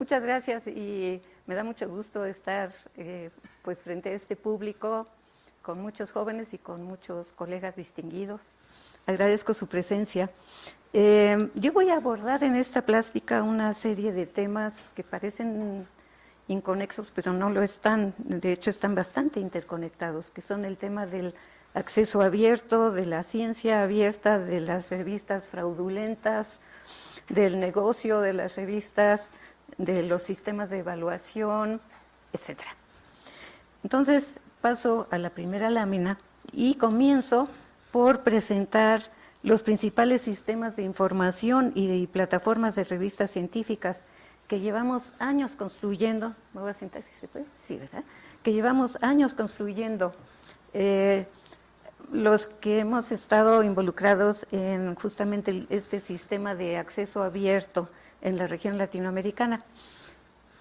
Muchas gracias y me da mucho gusto estar pues frente a este público con muchos jóvenes y con muchos colegas distinguidos. Agradezco su presencia. Yo voy a abordar en esta plástica una serie de temas que parecen inconexos, pero no lo están. De hecho, están bastante interconectados, que son el tema del acceso abierto, de la ciencia abierta, de las revistas fraudulentas, del negocio de las revistas, de los sistemas de evaluación, etcétera. Entonces, paso a la primera lámina y comienzo por presentar los principales sistemas de información y de plataformas de revistas científicas que llevamos años construyendo. ¿Me voy a sentar si se puede? Sí, ¿verdad? Que llevamos años construyendo, los que hemos estado involucrados en justamente este sistema de acceso abierto en la región latinoamericana.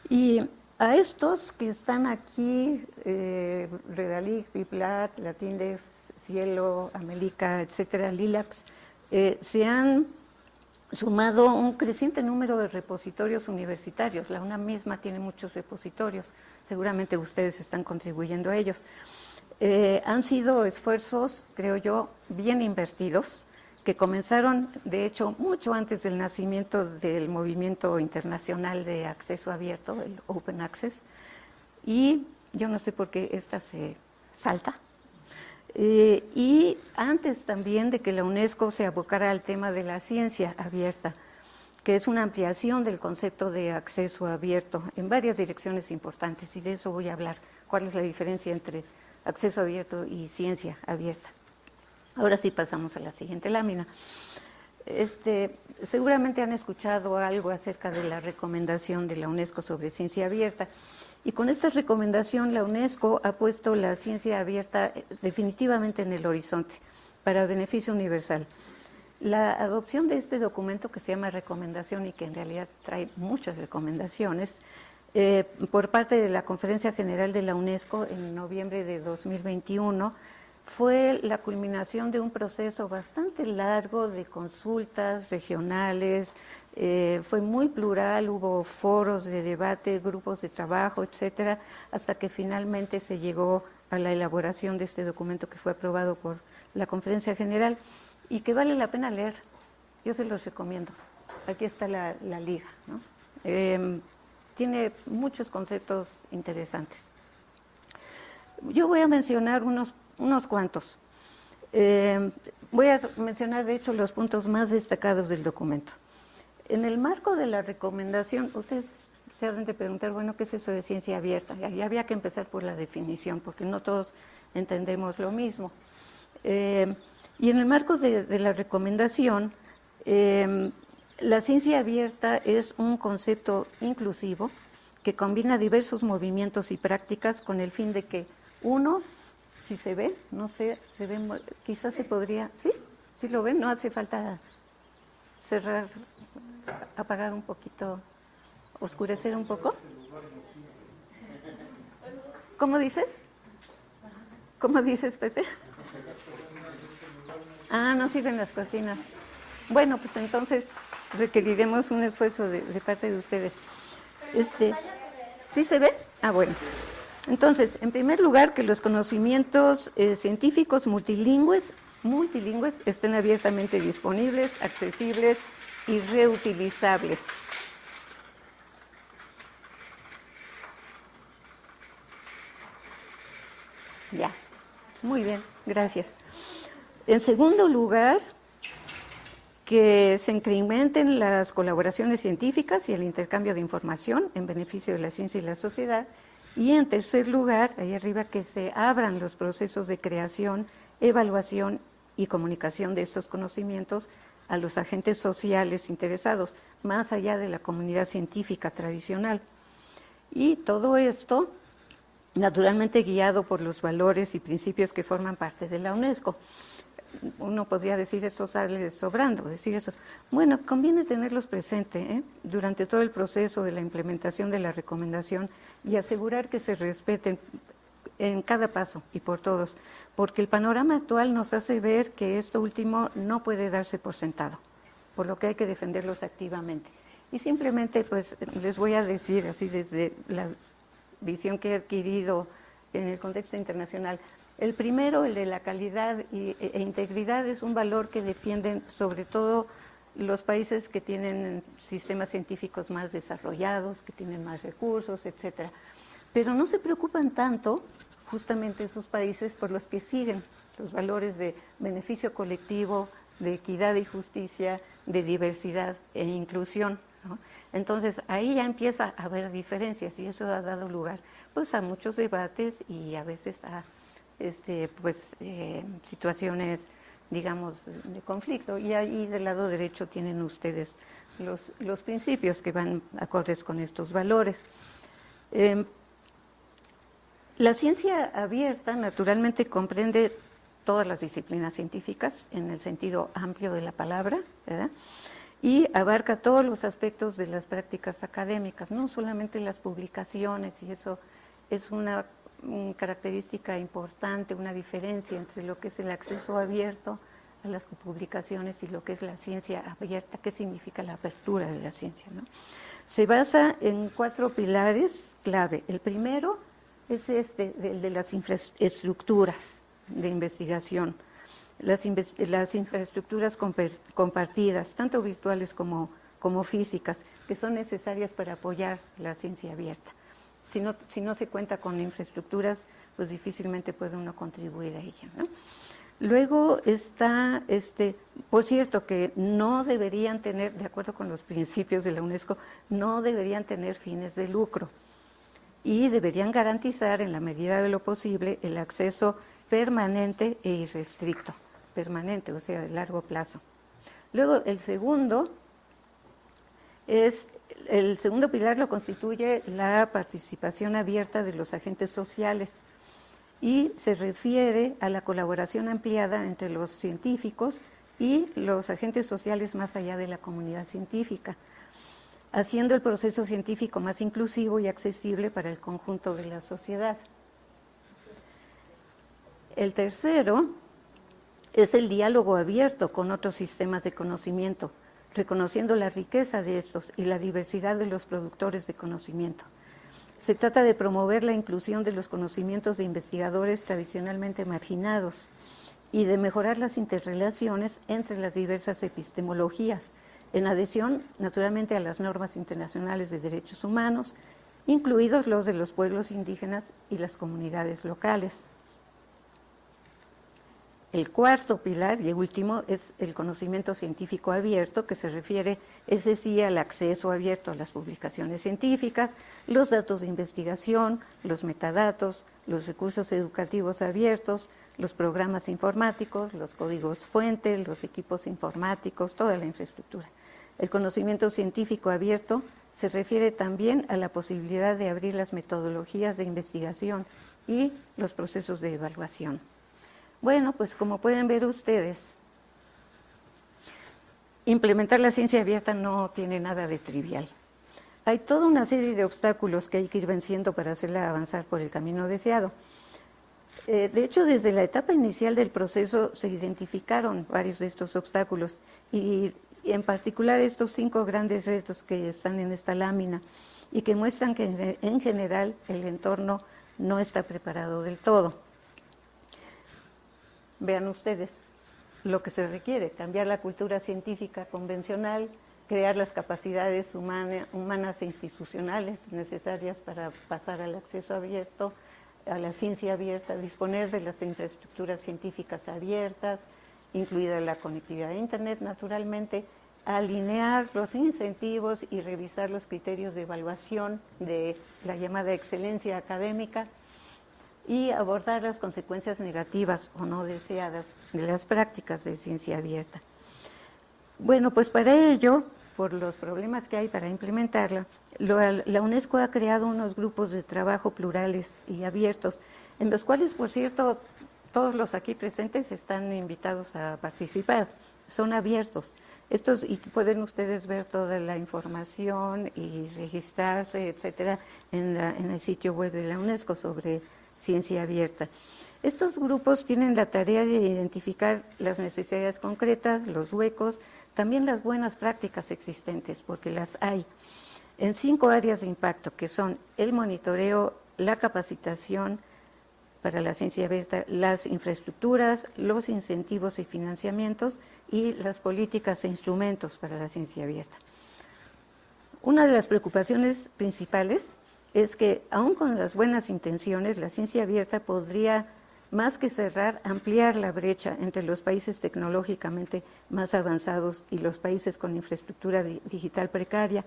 Y a estos que están aquí, Redalic, Biplat, Latindex, Cielo, Amelica, etcétera, Lilacs, se han sumado un creciente número de repositorios universitarios. La UNAM misma tiene muchos repositorios, seguramente ustedes están contribuyendo a ellos. Han sido esfuerzos, creo yo, bien invertidos, que comenzaron, de hecho, mucho antes del nacimiento del movimiento internacional de acceso abierto, el Open Access, y yo no sé por qué esta se salta, y antes también de que la UNESCO se abocara al tema de la ciencia abierta, que es una ampliación del concepto de acceso abierto en varias direcciones importantes, y de eso voy a hablar, cuál es la diferencia entre acceso abierto y ciencia abierta. Ahora sí pasamos a la siguiente lámina. Seguramente han escuchado algo acerca de la recomendación de la UNESCO sobre ciencia abierta, y con esta recomendación la UNESCO ha puesto la ciencia abierta definitivamente en el horizonte para beneficio universal. La adopción de este documento, que se llama recomendación y que en realidad trae muchas recomendaciones, por parte de la Conferencia General de la UNESCO en noviembre de 2021, fue la culminación de un proceso bastante largo de consultas regionales, fue muy plural, hubo foros de debate, grupos de trabajo, etcétera, hasta que finalmente se llegó a la elaboración de este documento que fue aprobado por la Conferencia General y que vale la pena leer. Yo se los recomiendo. Aquí está la liga, ¿no? Tiene muchos conceptos interesantes. Yo voy a mencionar unos cuantos. Voy a mencionar, de hecho, los puntos más destacados del documento. En el marco de la recomendación, ustedes se han de preguntar, bueno, ¿qué es eso de ciencia abierta? Y había que empezar por la definición, porque no todos entendemos lo mismo. Y en el marco de la recomendación, la ciencia abierta es un concepto inclusivo que combina diversos movimientos y prácticas con el fin de que, uno, si se ve, no sé, se ve, quizás se podría, ¿sí? ¿Sí lo ven? No hace falta cerrar, apagar un poquito, oscurecer un poco. ¿Cómo dices? ¿Cómo dices, Pepe? Ah, no sirven las cortinas. Bueno, pues entonces requeriremos un esfuerzo de parte de ustedes. ¿Sí se ve? Ah, bueno. Entonces, en primer lugar, que los conocimientos científicos multilingües estén abiertamente disponibles, accesibles y reutilizables. Ya, muy bien, gracias. En segundo lugar, que se incrementen las colaboraciones científicas y el intercambio de información en beneficio de la ciencia y la sociedad. Y en tercer lugar, ahí arriba, que se abran los procesos de creación, evaluación y comunicación de estos conocimientos a los agentes sociales interesados, más allá de la comunidad científica tradicional. Y todo esto, naturalmente, guiado por los valores y principios que forman parte de la UNESCO. Uno podría decir, esto sale sobrando, decir eso. Bueno, conviene tenerlos presentes durante todo el proceso de la implementación de la recomendación y asegurar que se respeten en cada paso y por todos, porque el panorama actual nos hace ver que esto último no puede darse por sentado, por lo que hay que defenderlos activamente. Y simplemente pues les voy a decir así desde la visión que he adquirido en el contexto internacional. El primero, el de la calidad e integridad, es un valor que defienden sobre todo los países que tienen sistemas científicos más desarrollados, que tienen más recursos, etcétera. Pero no se preocupan tanto, justamente esos países, por los que siguen los valores de beneficio colectivo, de equidad y justicia, de diversidad e inclusión, ¿no? Entonces ahí ya empieza a haber diferencias y eso ha dado lugar pues a muchos debates y a veces a situaciones, digamos, de conflicto. Y ahí del lado derecho tienen ustedes los principios que van acordes con estos valores. La ciencia abierta naturalmente comprende todas las disciplinas científicas en el sentido amplio de la palabra, ¿verdad? Y abarca todos los aspectos de las prácticas académicas, no solamente las publicaciones, y eso es una característica importante, una diferencia entre lo que es el acceso abierto a las publicaciones y lo que es la ciencia abierta. ¿Qué significa la apertura de la ciencia, ¿no? Se basa en 4 pilares clave. El primero es el de las infraestructuras de investigación, las infraestructuras compartidas, tanto virtuales como físicas, que son necesarias para apoyar la ciencia abierta. Si no se cuenta con infraestructuras, pues difícilmente puede uno contribuir a ella, ¿no? Luego está, por cierto, que no deberían tener, de acuerdo con los principios de la UNESCO, no deberían tener fines de lucro y deberían garantizar en la medida de lo posible el acceso permanente e irrestricto, permanente, o sea, de largo plazo. Luego, el segundo pilar lo constituye la participación abierta de los agentes sociales y se refiere a la colaboración ampliada entre los científicos y los agentes sociales más allá de la comunidad científica, haciendo el proceso científico más inclusivo y accesible para el conjunto de la sociedad. El tercero es el diálogo abierto con otros sistemas de conocimiento, reconociendo la riqueza de estos y la diversidad de los productores de conocimiento. Se trata de promover la inclusión de los conocimientos de investigadores tradicionalmente marginados y de mejorar las interrelaciones entre las diversas epistemologías, en adhesión, naturalmente, a las normas internacionales de derechos humanos, incluidos los de los pueblos indígenas y las comunidades locales. El cuarto pilar y último es el conocimiento científico abierto, que se refiere, ese sí, al acceso abierto a las publicaciones científicas, los datos de investigación, los metadatos, los recursos educativos abiertos, los programas informáticos, los códigos fuente, los equipos informáticos, toda la infraestructura. El conocimiento científico abierto se refiere también a la posibilidad de abrir las metodologías de investigación y los procesos de evaluación. Bueno, pues como pueden ver ustedes, implementar la ciencia abierta no tiene nada de trivial. Hay toda una serie de obstáculos que hay que ir venciendo para hacerla avanzar por el camino deseado. De hecho, desde la etapa inicial del proceso se identificaron varios de estos obstáculos y en particular estos 5 grandes retos que están en esta lámina y que muestran que en general el entorno no está preparado del todo. Vean ustedes lo que se requiere: cambiar la cultura científica convencional, crear las capacidades humanas e institucionales necesarias para pasar al acceso abierto, a la ciencia abierta, disponer de las infraestructuras científicas abiertas, incluida la conectividad a Internet, naturalmente, alinear los incentivos y revisar los criterios de evaluación de la llamada excelencia académica, y abordar las consecuencias negativas o no deseadas de las prácticas de ciencia abierta. Bueno, pues para ello, por los problemas que hay para implementarla, la UNESCO ha creado unos grupos de trabajo plurales y abiertos, en los cuales, por cierto, todos los aquí presentes están invitados a participar. Son abiertos. Y pueden ustedes ver toda la información y registrarse, etcétera, en el sitio web de la UNESCO sobre ciencia abierta. Estos grupos tienen la tarea de identificar las necesidades concretas, los huecos, también las buenas prácticas existentes, porque las hay, en 5 áreas de impacto, que son el monitoreo, la capacitación para la ciencia abierta, las infraestructuras, los incentivos y financiamientos y las políticas e instrumentos para la ciencia abierta. Una de las preocupaciones principales es que, aun con las buenas intenciones, la ciencia abierta podría, más que cerrar, ampliar la brecha entre los países tecnológicamente más avanzados y los países con infraestructura digital precaria.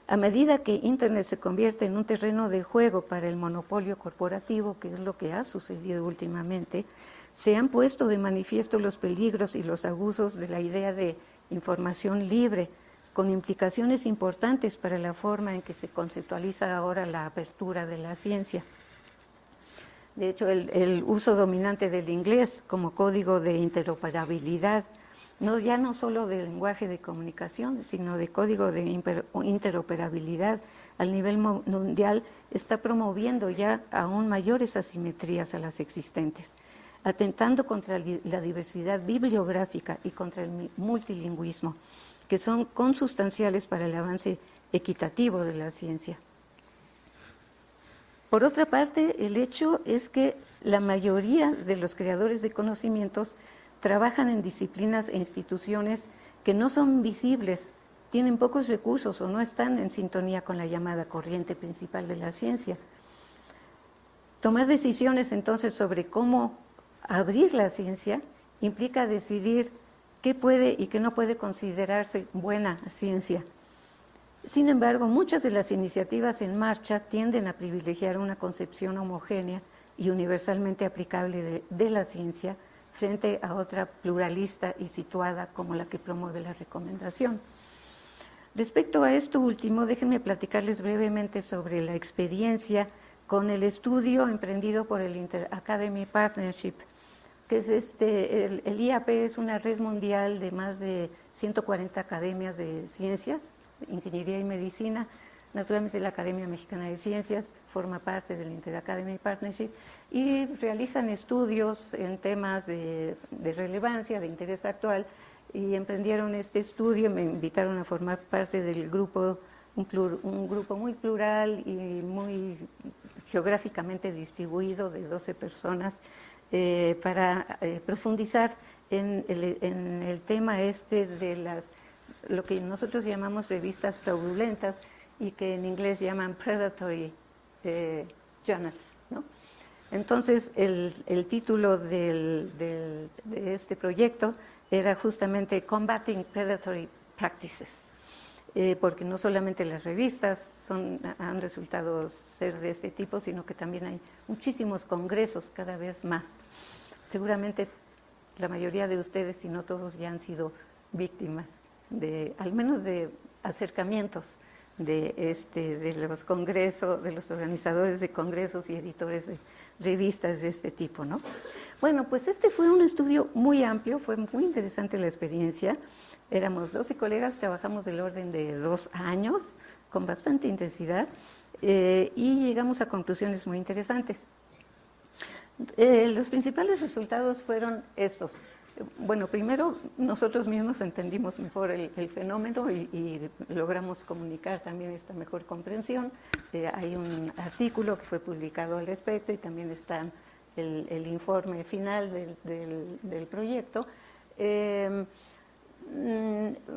A medida que Internet se convierte en un terreno de juego para el monopolio corporativo, que es lo que ha sucedido últimamente, se han puesto de manifiesto los peligros y los abusos de la idea de información libre, con implicaciones importantes para la forma en que se conceptualiza ahora la apertura de la ciencia. De hecho, el uso dominante del inglés como código de interoperabilidad, ya no solo de lenguaje de comunicación, sino de código de interoperabilidad al nivel mundial, está promoviendo ya aún mayores asimetrías a las existentes, atentando contra la diversidad bibliográfica y contra el multilingüismo, que son consustanciales para el avance equitativo de la ciencia. Por otra parte, el hecho es que la mayoría de los creadores de conocimientos trabajan en disciplinas e instituciones que no son visibles, tienen pocos recursos o no están en sintonía con la llamada corriente principal de la ciencia. Tomar decisiones entonces sobre cómo abrir la ciencia implica decidir qué puede y qué no puede considerarse buena ciencia. Sin embargo, muchas de las iniciativas en marcha tienden a privilegiar una concepción homogénea y universalmente aplicable de la ciencia frente a otra pluralista y situada como la que promueve la recomendación. Respecto a esto último, déjenme platicarles brevemente sobre la experiencia con el estudio emprendido por el Inter-Academy Partnership, que es el IAP es una red mundial de más de 140 academias de ciencias, ingeniería y medicina. Naturalmente la Academia Mexicana de Ciencias forma parte del Inter-Academy Partnership y realizan estudios en temas de relevancia, de interés actual, y emprendieron este estudio, me invitaron a formar parte del grupo, un grupo muy plural y muy geográficamente distribuido de 12 personas para profundizar en el tema de lo que nosotros llamamos revistas fraudulentas y que en inglés llaman predatory journals, ¿no? Entonces, el título de este proyecto era justamente Combating Predatory Practices, porque no solamente las revistas han resultado ser de este tipo, sino que también hay muchísimos congresos cada vez más. Seguramente la mayoría de ustedes, si no todos, ya han sido víctimas al menos de acercamientos de los congresos, de los organizadores de congresos y editores de revistas de este tipo, ¿no? Bueno, pues este fue un estudio muy amplio, fue muy interesante la experiencia. Éramos 12 colegas, trabajamos del orden de 2 años, con bastante intensidad, y llegamos a conclusiones muy interesantes. Los principales resultados fueron estos. Bueno, primero nosotros mismos entendimos mejor el fenómeno y logramos comunicar también esta mejor comprensión. Hay un artículo que fue publicado al respecto y también está el informe final del proyecto.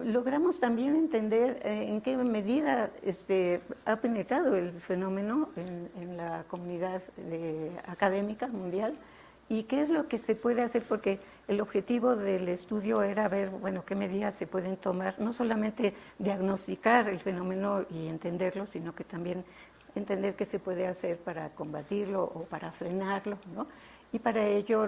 Logramos también entender en qué medida ha penetrado el fenómeno en la comunidad académica mundial y qué es lo que se puede hacer, porque el objetivo del estudio era ver, bueno, qué medidas se pueden tomar, no solamente diagnosticar el fenómeno y entenderlo, sino que también entender qué se puede hacer para combatirlo o para frenarlo, ¿no? Y para ello,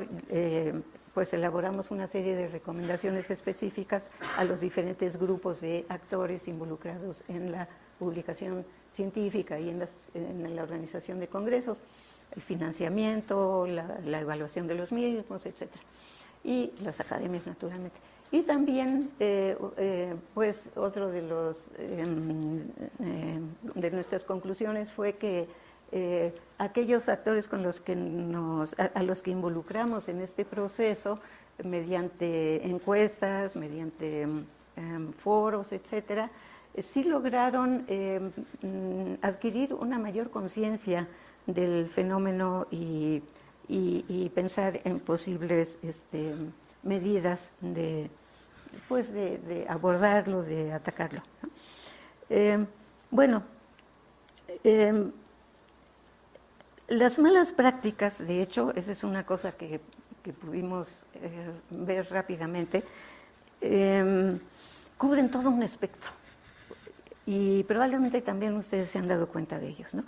pues elaboramos una serie de recomendaciones específicas a los diferentes grupos de actores involucrados en la publicación científica y en la organización de congresos, el financiamiento, la evaluación de los mismos, etcétera, y las academias naturalmente. Y también, pues, otro de nuestras conclusiones fue que aquellos actores con los que a los que involucramos en este proceso, mediante encuestas, mediante foros, etcétera, sí lograron adquirir una mayor conciencia del fenómeno y pensar en posibles medidas de abordarlo, de atacarlo, ¿no? Bueno, las malas prácticas, de hecho, esa es una cosa que pudimos ver rápidamente, cubren todo un espectro. Y probablemente también ustedes se han dado cuenta de ellos, ¿no?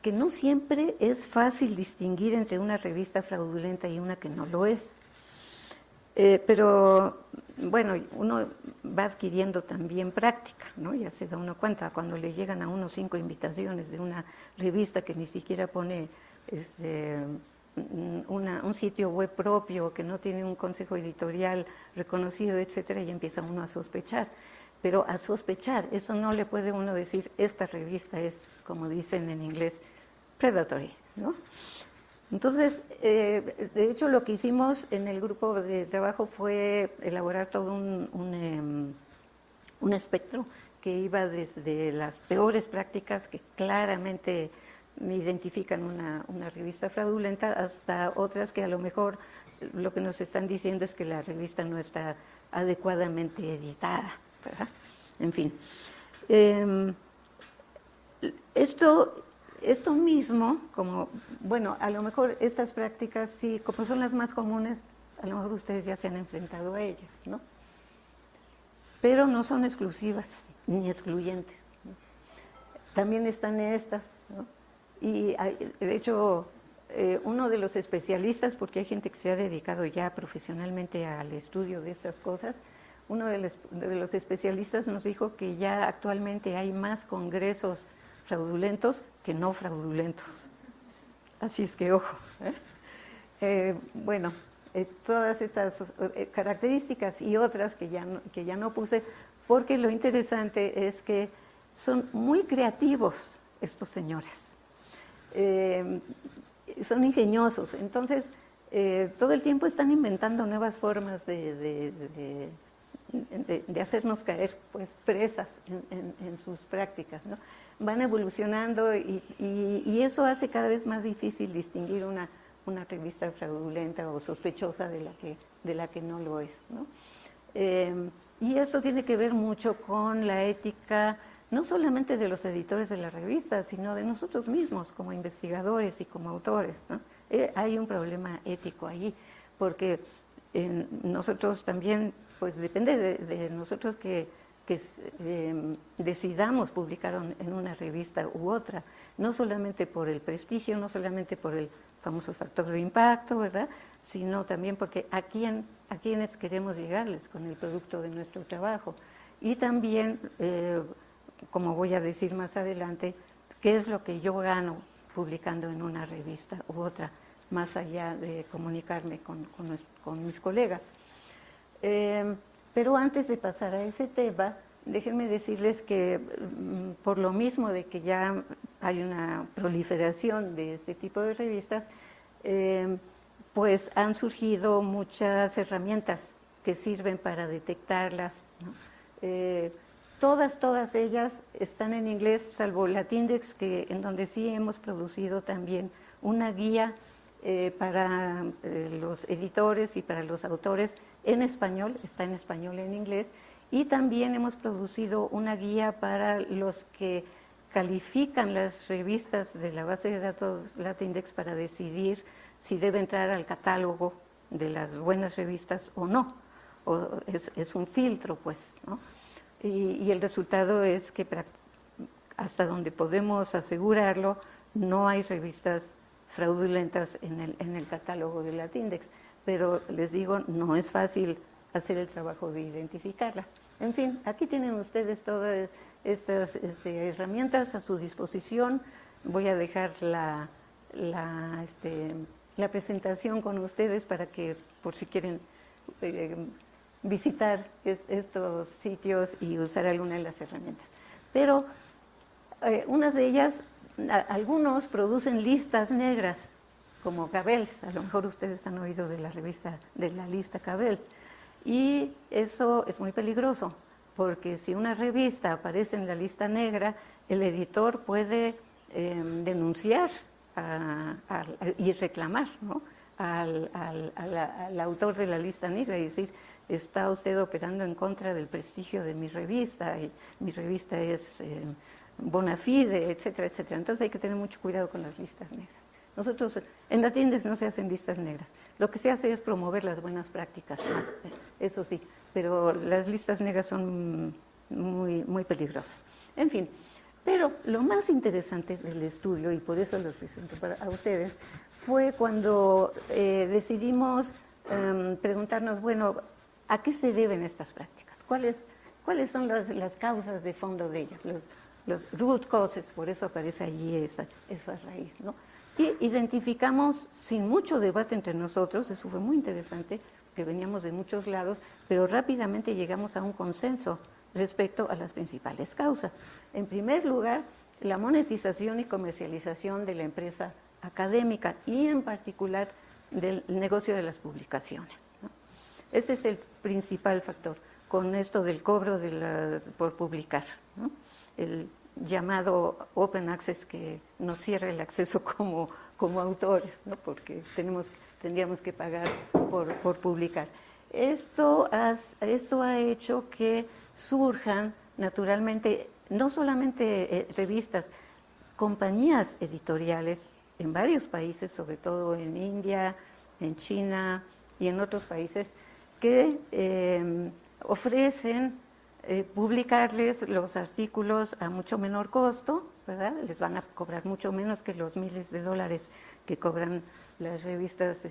Que no siempre es fácil distinguir entre una revista fraudulenta y una que no lo es. Pero, bueno, uno va adquiriendo también práctica, ¿no? Ya se da uno cuenta cuando le llegan a uno 5 invitaciones de una revista que ni siquiera pone un sitio web propio, que no tiene un consejo editorial reconocido, etcétera, y empieza uno a sospechar. Pero a sospechar, eso no le puede uno decir, esta revista es, como dicen en inglés, predatory, ¿no? Entonces, de hecho, lo que hicimos en el grupo de trabajo fue elaborar todo un espectro que iba desde las peores prácticas que claramente identifican una revista fraudulenta hasta otras que a lo mejor lo que nos están diciendo es que la revista no está adecuadamente editada, ¿verdad? En fin. Esto mismo, como, bueno, a lo mejor estas prácticas sí, como son las más comunes, a lo mejor ustedes ya se han enfrentado a ellas, ¿no? Pero no son exclusivas ni excluyentes, ¿no? También están estas, ¿no? Y de hecho, uno de los especialistas, porque hay gente que se ha dedicado ya profesionalmente al estudio de estas cosas, uno de los especialistas nos dijo que ya actualmente hay más congresos fraudulentos que no fraudulentos. Así es que, ojo. Bueno, todas estas características y otras que ya no puse, porque lo interesante es que son muy creativos estos señores. Son ingeniosos, entonces todo el tiempo están inventando nuevas formas de hacernos caer pues presas en sus prácticas, ¿no? Van evolucionando y eso hace cada vez más difícil distinguir una revista fraudulenta o sospechosa de la que no lo es, ¿no? Y esto tiene que ver mucho con la ética, no solamente de los editores de la revista, sino de nosotros mismos como investigadores y como autores, ¿no? Hay un problema ético allí, porque nosotros también, pues depende de nosotros que decidamos publicar en una revista u otra, no solamente por el prestigio, no solamente por el famoso factor de impacto, ¿verdad?, sino también porque a quienes queremos llegarles con el producto de nuestro trabajo. Y también, como voy a decir más adelante, qué es lo que yo gano publicando en una revista u otra, más allá de comunicarme con mis colegas. Pero antes de pasar a ese tema, déjenme decirles que por lo mismo de que ya hay una proliferación de este tipo de revistas, pues han surgido muchas herramientas que sirven para detectarlas, ¿no? Todas ellas están en inglés, salvo Latindex, en donde sí hemos producido también una guía para los editores y para los autores en español, está en español y en inglés, y también hemos producido una guía para los que califican las revistas de la base de datos Latindex para decidir si debe entrar al catálogo de las buenas revistas o no, o es un filtro, pues, ¿no? Y el resultado es que hasta donde podemos asegurarlo, no hay revistas fraudulentas en el catálogo de Latindex, pero les digo, no es fácil hacer el trabajo de identificarla. En fin, aquí tienen ustedes todas estas herramientas a su disposición. Voy a dejar la presentación con ustedes para que, por si quieren visitar estos sitios y usar alguna de las herramientas. Pero una de ellas algunos producen listas negras, como Cabells. A lo mejor ustedes han oído de la revista, de la lista Cabells. Y eso es muy peligroso, porque si una revista aparece en la lista negra, el editor puede denunciar y reclamar, ¿no?, al autor de la lista negra y decir: está usted operando en contra del prestigio de mi revista, y mi revista es bona fide, etcétera, etcétera. Entonces hay que tener mucho cuidado con las listas negras. Nosotros, en la Tindex no se hacen listas negras. Lo que se hace es promover las buenas prácticas más, eso sí, pero las listas negras son muy, muy peligrosas. En fin, pero lo más interesante del estudio, y por eso lo presento a ustedes, fue cuando decidimos preguntarnos, bueno, ¿a qué se deben estas prácticas? ¿Cuáles son las causas de fondo de ellas? Los root causes, por eso aparece allí esa raíz, ¿no? Y identificamos, sin mucho debate entre nosotros, eso fue muy interesante, que veníamos de muchos lados, pero rápidamente llegamos a un consenso respecto a las principales causas. En primer lugar, la monetización y comercialización de la empresa académica y en particular del negocio de las publicaciones, ¿no? Ese es el principal factor, con esto del cobro por publicar, ¿no? El llamado Open Access, que nos cierra el acceso como autores, ¿no?, porque tendríamos que pagar por publicar. Esto ha hecho que surjan naturalmente no solamente revistas, compañías editoriales en varios países, sobre todo en India, en China y en otros países, que ofrecen publicarles los artículos a mucho menor costo, ¿verdad? Les van a cobrar mucho menos que los miles de dólares que cobran las revistas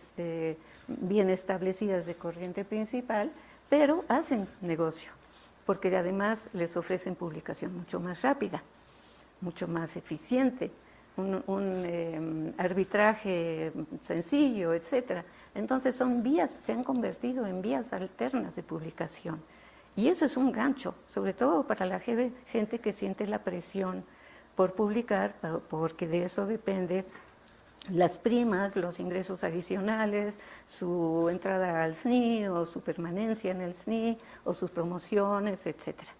bien establecidas de corriente principal, pero hacen negocio, porque además les ofrecen publicación mucho más rápida, mucho más eficiente, un arbitraje sencillo, etcétera. Entonces se han convertido en vías alternas de publicación. Y eso es un gancho, sobre todo para la gente que siente la presión por publicar, porque de eso depende las primas, los ingresos adicionales, su entrada al SNI o su permanencia en el SNI o sus promociones, etcétera.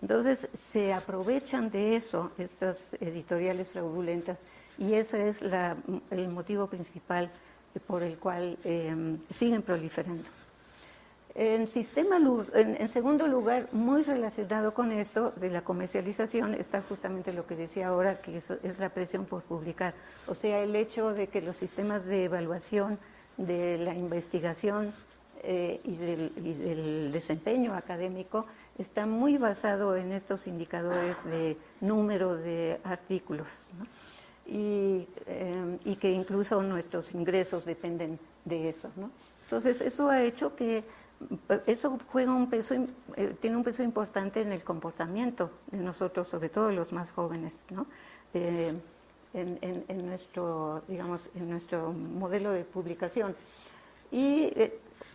Entonces se aprovechan de eso estas editoriales fraudulentas y ese es el motivo principal por el cual siguen proliferando. En segundo lugar, muy relacionado con esto de la comercialización, está justamente lo que decía ahora, que es la presión por publicar. O sea, el hecho de que los sistemas de evaluación de la investigación y del desempeño académico está muy basado en estos indicadores de número de artículos, ¿no? Y que incluso nuestros ingresos dependen de eso, ¿no? Entonces, eso ha hecho que eso tiene un peso importante en el comportamiento de nosotros, sobre todo los más jóvenes, ¿no? En nuestro modelo de publicación. Y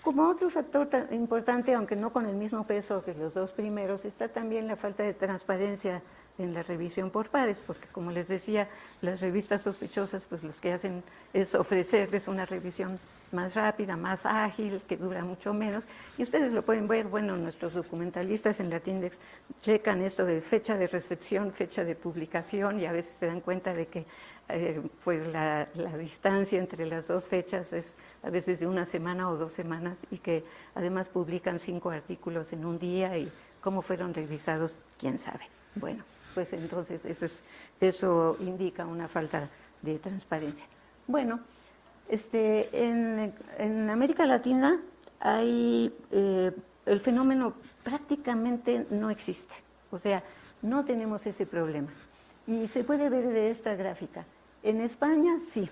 como otro factor tan importante, aunque no con el mismo peso que los dos primeros, está también la falta de transparencia en la revisión por pares, porque como les decía, las revistas sospechosas, pues los que hacen es ofrecerles una revisión más rápida, más ágil, que dura mucho menos, y ustedes lo pueden ver, bueno, nuestros documentalistas en la Tindex checan esto de fecha de recepción, fecha de publicación, y a veces se dan cuenta de que pues la distancia entre las dos fechas es a veces de una semana o 2 semanas, y que además publican 5 artículos en un día, y cómo fueron revisados, quién sabe. Bueno, pues entonces eso indica una falta de transparencia. Bueno, en América Latina el fenómeno prácticamente no existe, o sea, no tenemos ese problema. Y se puede ver de esta gráfica. En España sí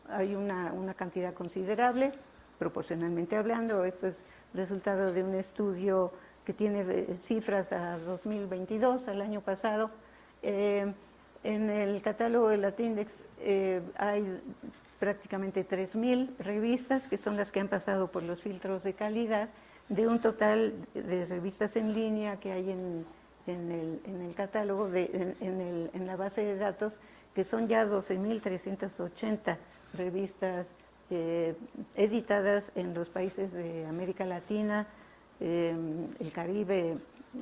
hay una cantidad considerable, proporcionalmente hablando. Esto es resultado de un estudio que tiene cifras a 2022, al año pasado. En el catálogo de la Tindex hay prácticamente 3.000 revistas, que son las que han pasado por los filtros de calidad, de un total de revistas en línea que hay en el catálogo, en la base de datos, que son ya 12.380 revistas editadas en los países de América Latina, el Caribe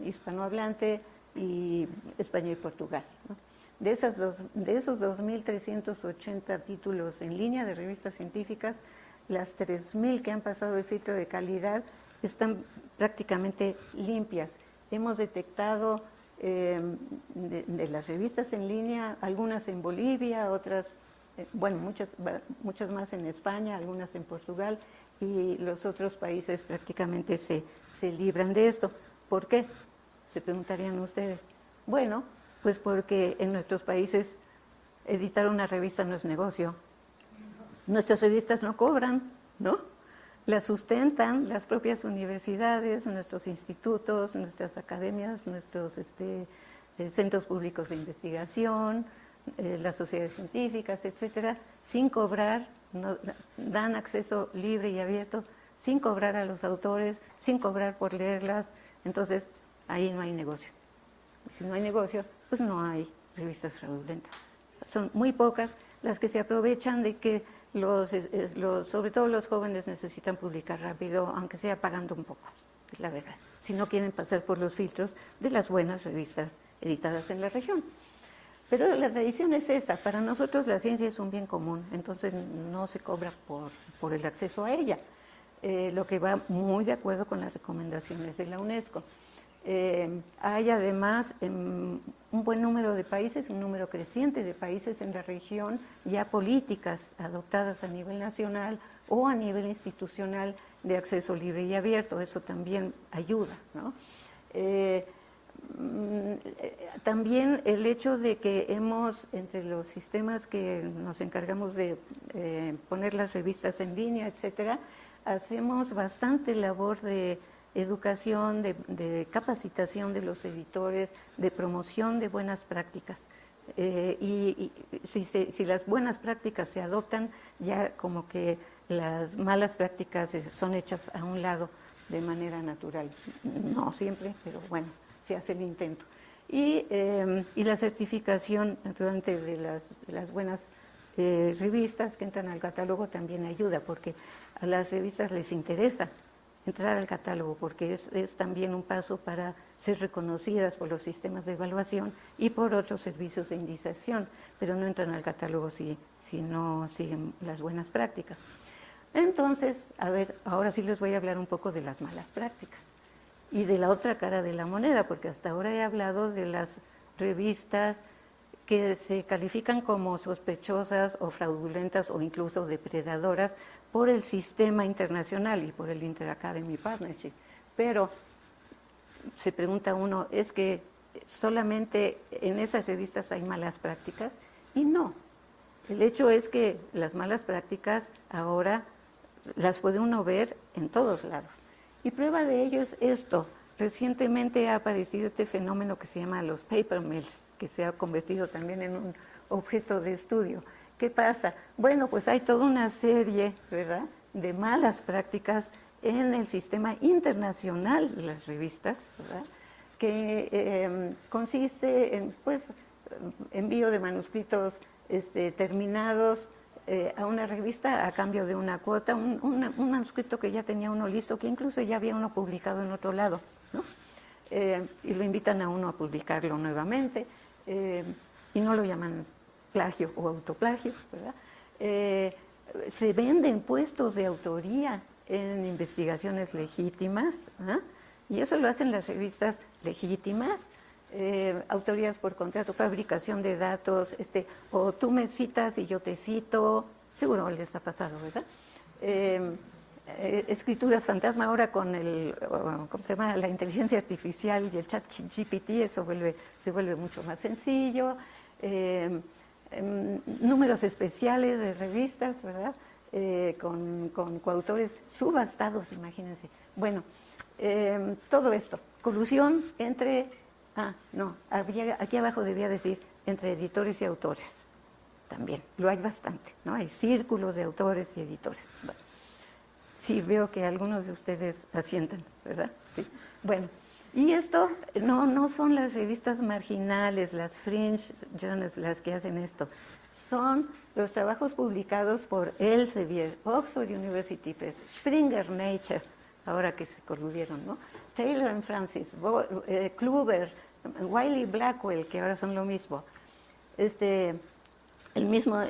hispanohablante y España y Portugal, ¿no? De esos 2.380 títulos en línea de revistas científicas, las 3.000 que han pasado el filtro de calidad están prácticamente limpias. Hemos detectado de las revistas en línea, algunas en Bolivia, otras, bueno, muchas más en España, algunas en Portugal, y los otros países prácticamente se libran de esto. ¿Por qué? Se preguntarían ustedes. Bueno, pues porque en nuestros países editar una revista no es negocio. Nuestras revistas no cobran, ¿no? Las sustentan las propias universidades, nuestros institutos, nuestras academias, nuestros centros públicos de investigación, las sociedades científicas, etcétera, sin cobrar, dan acceso libre y abierto, sin cobrar a los autores, sin cobrar por leerlas. Entonces, ahí no hay negocio. Si no hay negocio, pues no hay revistas fraudulentas. Son muy pocas las que se aprovechan de que sobre todo los jóvenes necesitan publicar rápido, aunque sea pagando un poco, es la verdad, si no quieren pasar por los filtros de las buenas revistas editadas en la región. Pero la tradición es esa, para nosotros la ciencia es un bien común, entonces no se cobra por el acceso a ella, lo que va muy de acuerdo con las recomendaciones de la UNESCO. Hay además un buen número de países, un número creciente de países en la región, ya políticas adoptadas a nivel nacional o a nivel institucional de acceso libre y abierto. Eso también ayuda, ¿no? También el hecho de que entre los sistemas que nos encargamos de poner las revistas en línea, etcétera, hacemos bastante labor de educación, de capacitación de los editores, de promoción de buenas prácticas. Y si las buenas prácticas se adoptan, ya como que las malas prácticas son hechas a un lado de manera natural. No siempre, pero bueno, se hace el intento. Y la certificación, naturalmente, de las buenas revistas que entran al catálogo también ayuda, porque a las revistas les interesa entrar al catálogo, porque es también un paso para ser reconocidas por los sistemas de evaluación y por otros servicios de indización, pero no entran al catálogo si no siguen las buenas prácticas. Entonces, a ver, ahora sí les voy a hablar un poco de las malas prácticas y de la otra cara de la moneda, porque hasta ahora he hablado de las revistas que se califican como sospechosas o fraudulentas o incluso depredadoras por el sistema internacional y por el Inter-Academy Partnership. Pero se pregunta uno, ¿es que solamente en esas revistas hay malas prácticas? Y no. El hecho es que las malas prácticas ahora las puede uno ver en todos lados. Y prueba de ello es esto. Recientemente ha aparecido este fenómeno que se llama los paper mills, que se ha convertido también en un objeto de estudio. ¿Qué pasa? Bueno, pues hay toda una serie, ¿verdad?, de malas prácticas en el sistema internacional de las revistas, ¿verdad?, que consiste en, pues, envío de manuscritos terminados a una revista a cambio de una cuota, un manuscrito que ya tenía uno listo, que incluso ya había uno publicado en otro lado, ¿no? Y lo invitan a uno a publicarlo nuevamente, y no lo llaman plagio o autoplagio, ¿verdad? Se venden puestos de autoría en investigaciones legítimas, ¿eh? Y eso lo hacen las revistas legítimas, autorías por contrato, fabricación de datos, o tú me citas y yo te cito, seguro les ha pasado, ¿verdad? Escrituras fantasma ahora con ¿cómo se llama?, la inteligencia artificial y el chat GPT, eso se vuelve mucho más sencillo. Números especiales de revistas, ¿verdad?, con coautores subastados, imagínense. Bueno, todo esto, colusión entre, aquí abajo debía decir, entre editores y autores, también, lo hay bastante, ¿no? Hay círculos de autores y editores. Bueno, sí, veo que algunos de ustedes asientan, ¿verdad? Sí. Bueno, Y esto no son las revistas marginales, las fringe journals, las que hacen esto. Son los trabajos publicados por Elsevier, Oxford University Press, Springer Nature, ahora que se coludieron, ¿no? Taylor and Francis, Kluber, Wiley Blackwell, que ahora son lo mismo. El mismo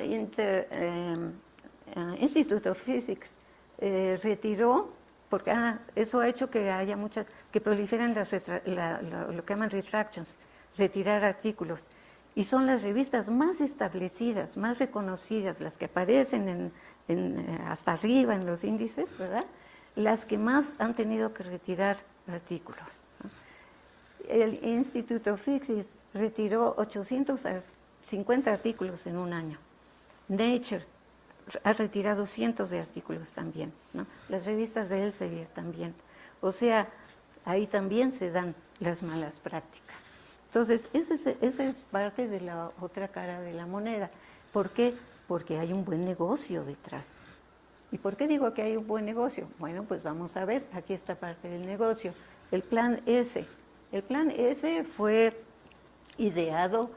Institute of Physics retiró, porque eso ha hecho que haya que proliferen lo que llaman retractions, retirar artículos. Y son las revistas más establecidas, más reconocidas, las que aparecen hasta arriba en los índices, ¿verdad? Las que más han tenido que retirar artículos, ¿no? El Institute of Physics retiró 850 artículos en un año. Nature ha retirado cientos de artículos también, ¿no? Las revistas de Elsevier también. O sea, ahí también se dan las malas prácticas. Entonces, esa es parte de la otra cara de la moneda. ¿Por qué? Porque hay un buen negocio detrás. ¿Y por qué digo que hay un buen negocio? Bueno, pues vamos a ver, aquí está parte del negocio. El Plan S. El Plan S fue ideado,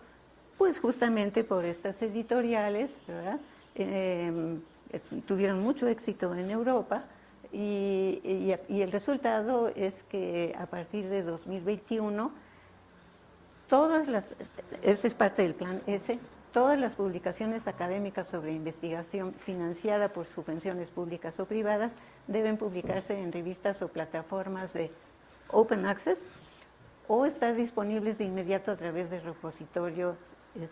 pues justamente por estas editoriales, ¿verdad? Tuvieron mucho éxito en Europa y el resultado es que a partir de 2021 ese es parte del Plan S, todas las publicaciones académicas sobre investigación financiada por subvenciones públicas o privadas deben publicarse en revistas o plataformas de Open Access o estar disponibles de inmediato a través de repositorios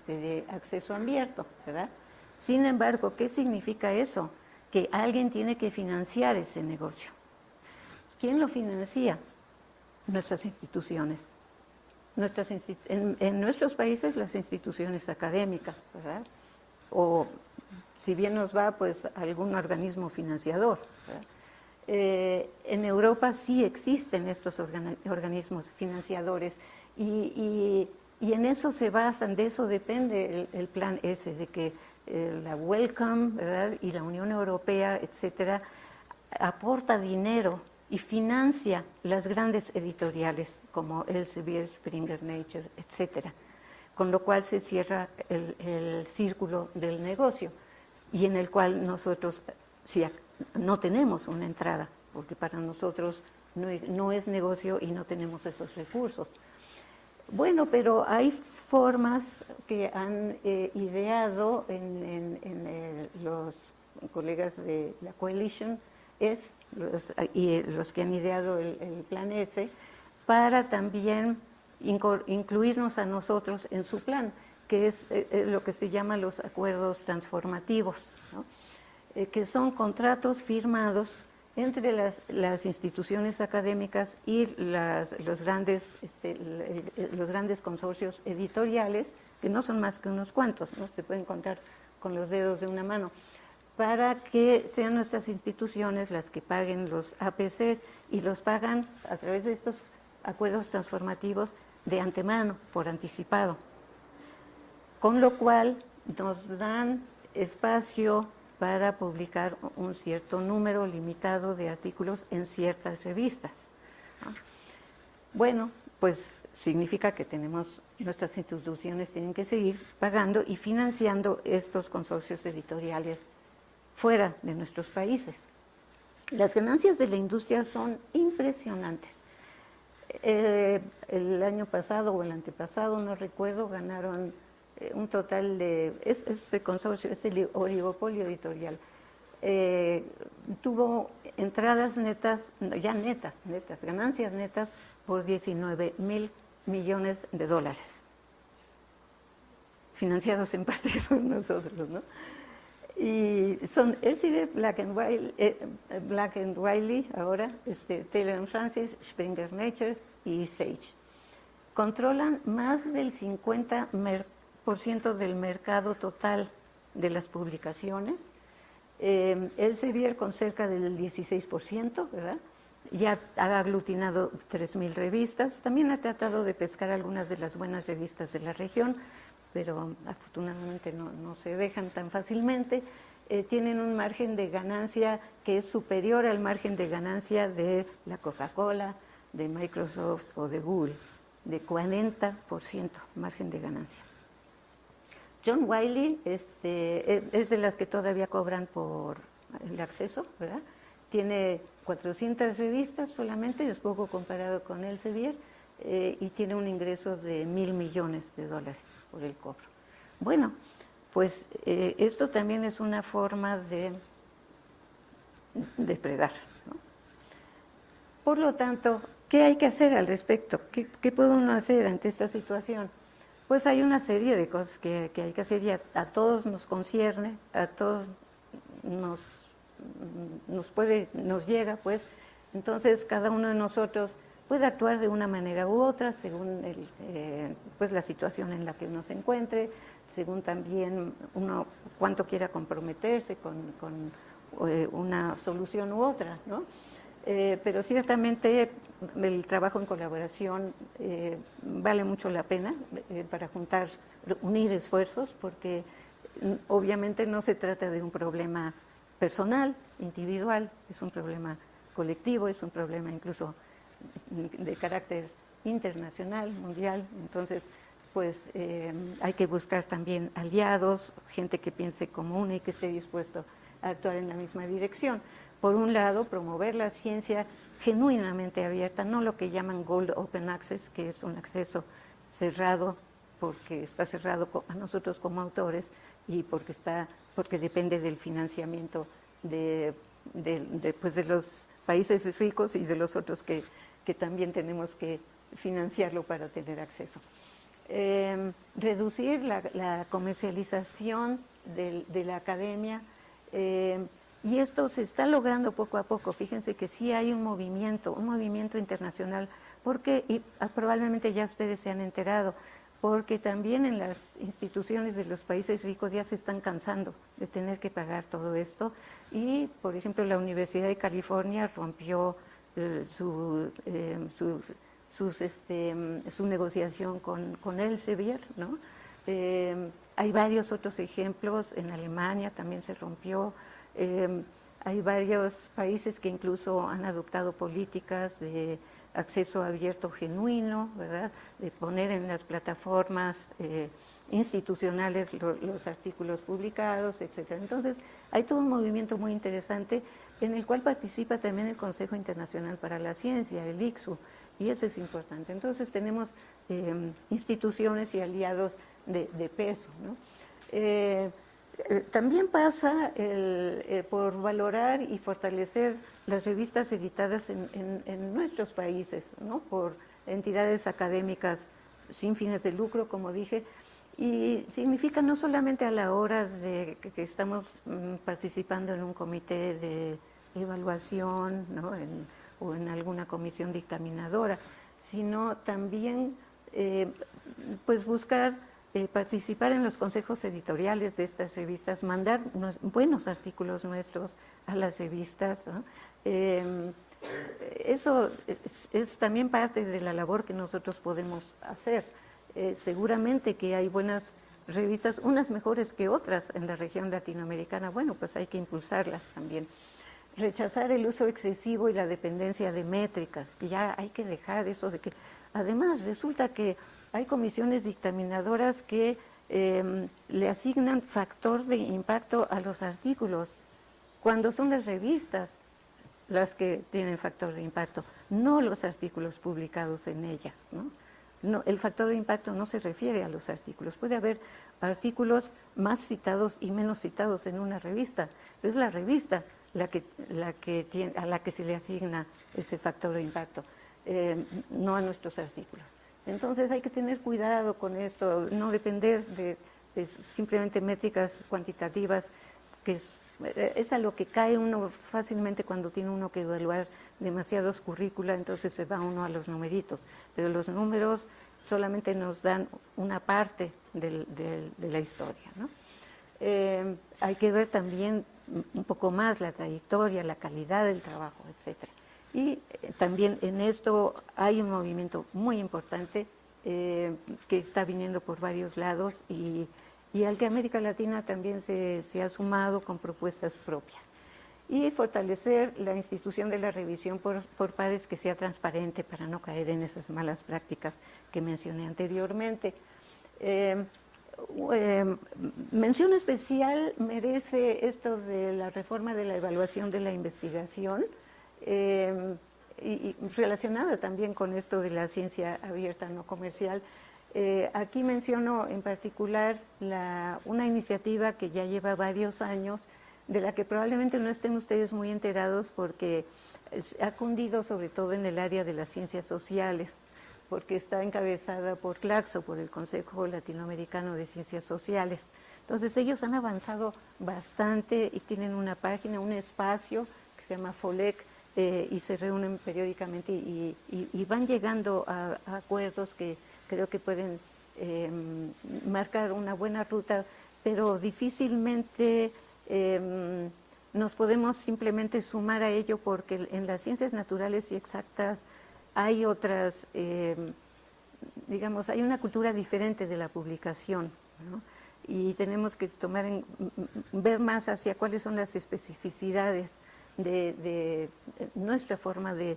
de acceso abierto, ¿verdad? Sin embargo, ¿qué significa eso? Que alguien tiene que financiar ese negocio. ¿Quién lo financia? Nuestras instituciones. En nuestros países, las instituciones académicas, ¿verdad? O si bien nos va, pues algún organismo financiador, ¿verdad? En Europa sí existen estos organismos financiadores y en eso se basan, de eso depende el Plan S, de que la Wellcome, ¿verdad? Y la Unión Europea, etcétera, aporta dinero y financia las grandes editoriales como Elsevier, Springer Nature, etcétera, con lo cual se cierra el círculo del negocio y en el cual nosotros no tenemos una entrada, porque para nosotros no es negocio y no tenemos esos recursos. Bueno, pero hay formas que han ideado los colegas de la Coalition y los que han ideado el Plan S, para también incluirnos a nosotros en su plan, que es lo que se llama los acuerdos transformativos, ¿no? Que son contratos firmados entre las instituciones académicas y los grandes consorcios editoriales, que no son más que unos cuantos, ¿no? Se pueden contar con los dedos de una mano, para que sean nuestras instituciones las que paguen los APCs y los pagan a través de estos acuerdos transformativos de antemano, por anticipado. Con lo cual nos dan espacio para publicar un cierto número limitado de artículos en ciertas revistas, ¿no? Bueno, pues significa que nuestras instituciones tienen que seguir pagando y financiando estos consorcios editoriales fuera de nuestros países. Las ganancias de la industria son impresionantes. El año pasado o el antepasado, no recuerdo, ganaron un total de... Este consorcio, el oligopolio editorial, tuvo entradas netas, ganancias netas por 19,000 millones de dólares, financiados en parte por nosotros, ¿no? Y son Elsevier, Black and Wiley, ahora, Taylor and Francis, Springer Nature y Sage. Controlan más del 50% del mercado total de las publicaciones. Elsevier con cerca del 16%, ¿verdad? Ya ha aglutinado 3,000 revistas. También ha tratado de pescar algunas de las buenas revistas de la región, pero afortunadamente no se dejan tan fácilmente. Tienen un margen de ganancia que es superior al margen de ganancia de la Coca-Cola, de Microsoft o de Google, de 40% margen de ganancia. John Wiley es de las que todavía cobran por el acceso, ¿verdad? Tiene 400 revistas solamente, es poco comparado con Elsevier, y tiene un ingreso de $1.000 millones por el cobro. Bueno, pues esto también es una forma de depredar, ¿no? Por lo tanto, ¿qué hay que hacer al respecto? ¿Qué puede uno hacer ante esta situación? Pues hay una serie de cosas que hay que hacer y a todos nos concierne, a todos nos llega, pues. Entonces cada uno de nosotros puede actuar de una manera u otra según pues la situación en la que uno se encuentre, según también uno cuánto quiera comprometerse con una solución u otra, ¿no? Pero ciertamente el trabajo en colaboración vale mucho la pena para unir esfuerzos, porque obviamente no se trata de un problema personal, individual, es un problema colectivo, es un problema incluso de carácter internacional, mundial. Entonces, pues hay que buscar también aliados, gente que piense como uno y que esté dispuesto a actuar en la misma dirección. Por un lado, promover la ciencia genuinamente abierta, no lo que llaman Gold Open Access, que es un acceso cerrado, porque está cerrado a nosotros como autores y porque depende del financiamiento de los países ricos y de los otros que también tenemos que financiarlo para tener acceso. Reducir la comercialización de la academia, y esto se está logrando poco a poco. Fíjense que sí hay un movimiento internacional, porque y probablemente ya ustedes se han enterado, porque también en las instituciones de los países ricos ya se están cansando de tener que pagar todo esto, y por ejemplo la Universidad de California rompió su negociación con Elsevier, ¿no? Hay varios otros ejemplos, en Alemania también se rompió. Hay varios países que incluso han adoptado políticas de acceso abierto genuino, ¿verdad? De poner en las plataformas institucionales los artículos publicados, etcétera. Entonces, hay todo un movimiento muy interesante en el cual participa también el Consejo Internacional para la Ciencia, el ICSU, y eso es importante. Entonces, tenemos instituciones y aliados de peso, ¿no? También pasa por valorar y fortalecer las revistas editadas en nuestros países, ¿no? Por entidades académicas sin fines de lucro, como dije, y significa no solamente a la hora de que estamos participando en un comité de evaluación, ¿no? O en alguna comisión dictaminadora, sino también pues buscar participar en los consejos editoriales de estas revistas, mandar unos buenos artículos nuestros a las revistas, ¿no? Eso es también parte de la labor que nosotros podemos hacer. Seguramente que hay buenas revistas, unas mejores que otras en la región latinoamericana. Bueno, pues hay que impulsarlas también. Rechazar el uso excesivo y la dependencia de métricas. Ya hay que dejar eso de que, además, resulta que hay comisiones dictaminadoras que le asignan factor de impacto a los artículos, cuando son las revistas las que tienen factor de impacto, no los artículos publicados en ellas, ¿no? No, el factor de impacto no se refiere a los artículos. Puede haber artículos más citados y menos citados en una revista, pero es la revista a la que se le asigna ese factor de impacto, no a nuestros artículos. Entonces hay que tener cuidado con esto, no depender de simplemente métricas cuantitativas, que es a lo que cae uno fácilmente cuando tiene uno que evaluar demasiados currícula, entonces se va uno a los numeritos, pero los números solamente nos dan una parte de la historia, ¿no? Hay que ver también un poco más la trayectoria, la calidad del trabajo, etcétera. Y también en esto hay un movimiento muy importante que está viniendo por varios lados y al que América Latina también se ha sumado con propuestas propias. y fortalecer la institución de la revisión por pares que sea transparente para no caer en esas malas prácticas que mencioné anteriormente. Mención especial merece esto de la reforma de la evaluación de la investigación, y relacionada también con esto de la ciencia abierta no comercial. Aquí menciono en particular una iniciativa que ya lleva varios años, de la que probablemente no estén ustedes muy enterados porque ha cundido sobre todo en el área de las ciencias sociales, porque está encabezada por CLACSO, por el Consejo Latinoamericano de Ciencias Sociales. Entonces ellos han avanzado bastante y tienen una página, un espacio que se llama FOLEC, y se reúnen periódicamente y van llegando a acuerdos que creo que pueden marcar una buena ruta, pero difícilmente nos podemos simplemente sumar a ello porque en las ciencias naturales y exactas hay otras, digamos, hay una cultura diferente de la publicación, ¿no? Y tenemos que ver más hacia cuáles son las especificidades de nuestra forma de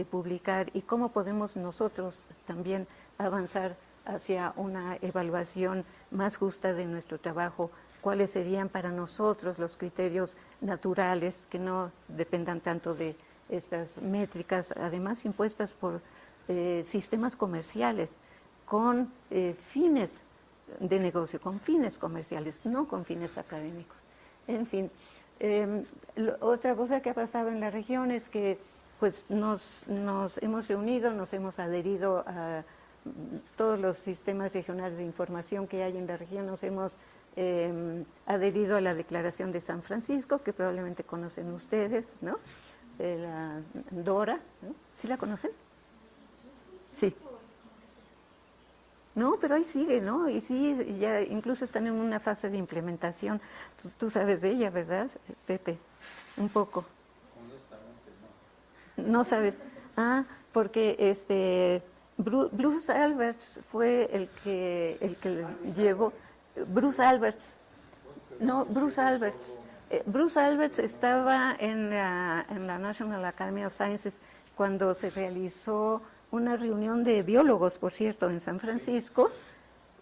publicar y cómo podemos nosotros también avanzar hacia una evaluación más justa de nuestro trabajo, cuáles serían para nosotros los criterios naturales que no dependan tanto de estas métricas, además impuestas por sistemas comerciales con fines de negocio, con fines comerciales, no con fines académicos. En fin, otra cosa que ha pasado en la región es que pues nos hemos reunido, nos hemos adherido a todos los sistemas regionales de información que hay en la región, nos hemos adherido a la Declaración de San Francisco, que probablemente conocen ustedes, ¿no? La DORA, ¿no? ¿Sí la conocen? Sí. No, pero ahí sigue, ¿no? Y sí, ya incluso están en una fase de implementación. Tú sabes de ella, ¿verdad, Pepe? Un poco. No sabes. Ah, porque Bruce Alberts fue el que llevó. Bruce Alberts. No, Bruce Alberts. Bruce Alberts estaba en la National Academy of Sciences cuando se realizó una reunión de biólogos, por cierto, en San Francisco,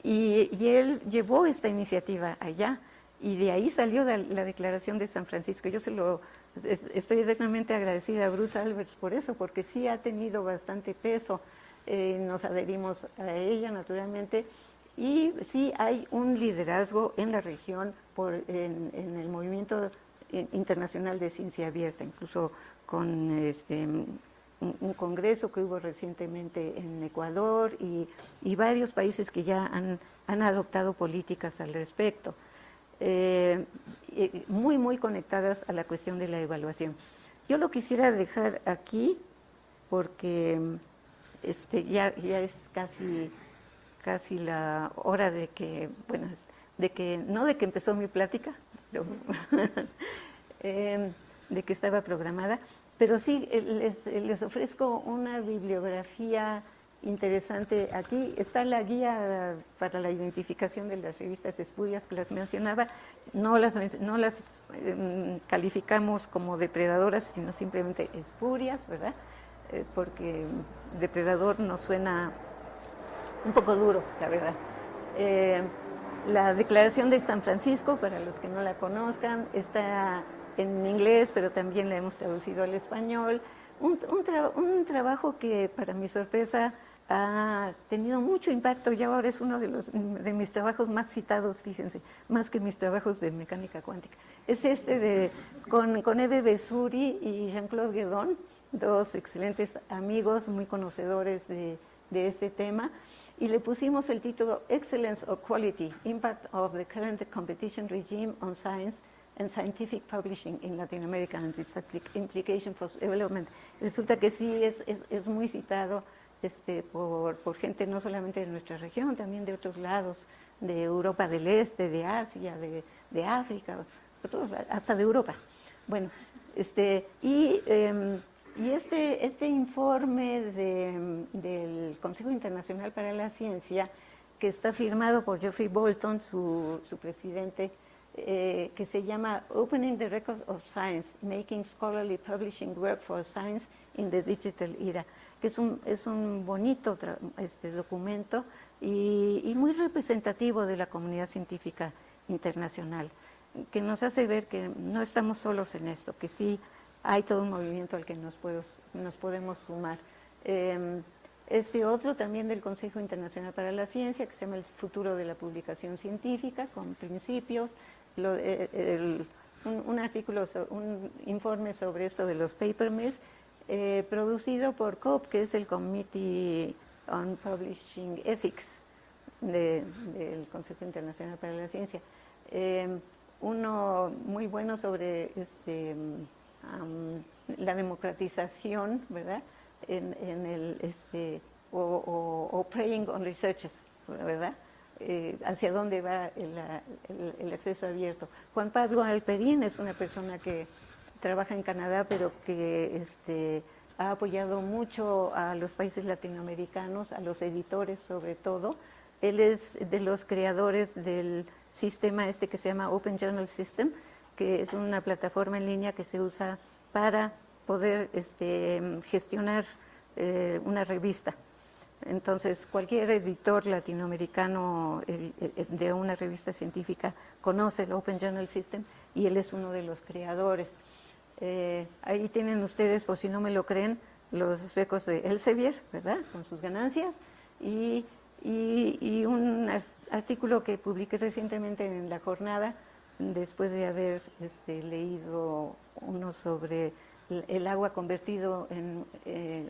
y él llevó esta iniciativa allá, y de ahí salió la Declaración de San Francisco. Yo estoy eternamente agradecida a Bruce Alberts por eso, porque sí ha tenido bastante peso, nos adherimos a ella naturalmente, y sí hay un liderazgo en la región en el movimiento internacional de ciencia abierta, incluso con un congreso que hubo recientemente en Ecuador y varios países que ya han adoptado políticas al respecto, muy conectadas a la cuestión de la evaluación. Yo lo quisiera dejar aquí porque ya es casi la hora de que, bueno, no de que empezó mi plática, de que estaba programada, pero sí les ofrezco una bibliografía interesante. Aquí está la guía para la identificación de las revistas espurias que las mencionaba. No las calificamos como depredadoras, sino simplemente espurias, ¿verdad? Porque depredador nos suena un poco duro, la verdad. La Declaración de San Francisco, para los que no la conozcan, está en inglés, pero también la hemos traducido al español. Un trabajo que, para mi sorpresa, ha tenido mucho impacto y ahora es uno de mis trabajos más citados, fíjense, más que mis trabajos de mecánica cuántica. Es con Eve Besuri y Jean-Claude Guédon, dos excelentes amigos, muy conocedores de este tema, y le pusimos el título Excellence or Quality, Impact of the Current Competition Regime on Science and Scientific Publishing in Latin America and its Implication for Development. Resulta que sí es muy citado por gente no solamente de nuestra región, también de otros lados, de Europa del Este, de Asia, de África, hasta de Europa. Bueno, este informe del Consejo Internacional para la Ciencia, que está firmado por Geoffrey Bolton, su presidente, que se llama Opening the Records of Science, Making Scholarly Publishing Work for Science in the Digital Era, que es un bonito documento y muy representativo de la comunidad científica internacional, que nos hace ver que no estamos solos en esto, que sí hay todo un movimiento al que nos podemos sumar. Este otro también del Consejo Internacional para la Ciencia, que se llama El futuro de la publicación científica, con principios, un artículo, un informe sobre esto de los paper mills, producido por COP, que es el Committee on Publishing Ethics del Consejo Internacional para la Ciencia. Uno muy bueno sobre la democratización, ¿verdad? O preying on researchers, ¿verdad? Hacia dónde va el acceso abierto. Juan Pablo Alperín es una persona que trabaja en Canadá, pero que ha apoyado mucho a los países latinoamericanos, a los editores sobre todo. Él es de los creadores del sistema que se llama Open Journal System, que es una plataforma en línea que se usa para poder gestionar una revista. Entonces, cualquier editor latinoamericano de una revista científica conoce el Open Journal System y él es uno de los creadores. Ahí tienen ustedes, por si no me lo creen, los récords de Elsevier, ¿verdad?, con sus ganancias, y un artículo que publiqué recientemente en La Jornada, después de haber leído uno sobre el agua convertido en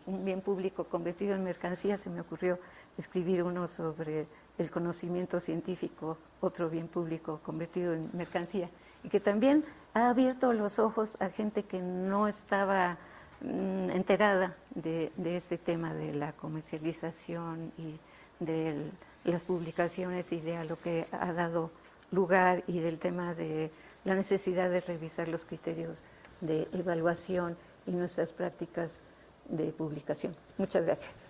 un bien público convertido en mercancía. Se me ocurrió escribir uno sobre el conocimiento científico, otro bien público convertido en mercancía, y que también ha abierto los ojos a gente que no estaba enterada de este tema de la comercialización y de las publicaciones y de a lo que ha dado lugar, y del tema de la necesidad de revisar los criterios de evaluación y nuestras prácticas de publicación. Muchas gracias.